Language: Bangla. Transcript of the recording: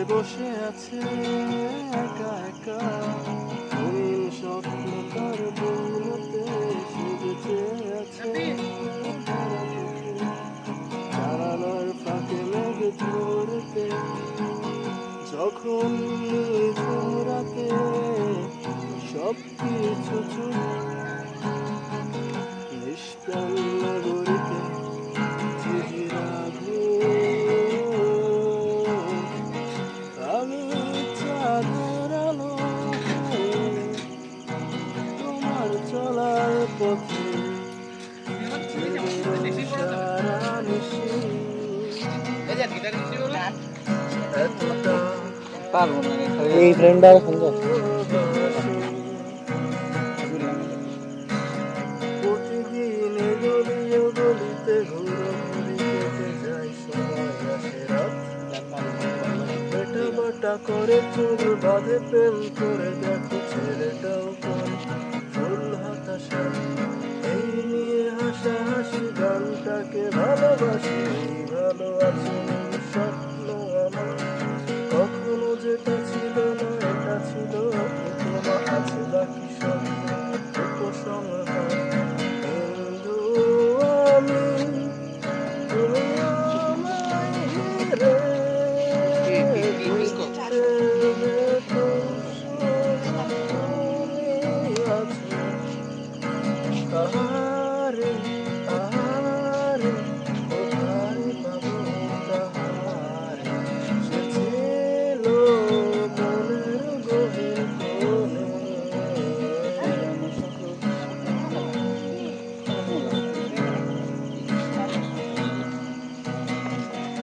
বসে আছে একা একা, রঙিন স্বপ্ন তার বইতে সেজেছে আছে ভরা চোখে। জানালার ফাঁকে মেঘ ঝরতে, যখন নিঝুম রাতে সব কিছু চুপ, নিষ্প্রাণ নগরীতে চিহিরা আমি চাঁদের আলো তোমার চলার পথে সারা নিশি এতটা এই ফ্রেন্ডটা সুন্দর। প্রতিদিন গলিয়ে গলিতে ঘোরাঘুরি কেটে যায় সময় আসে রাত, বেটা বাটা করে চুল বাঁধে প্রেম করে দেখো ছেলেটাও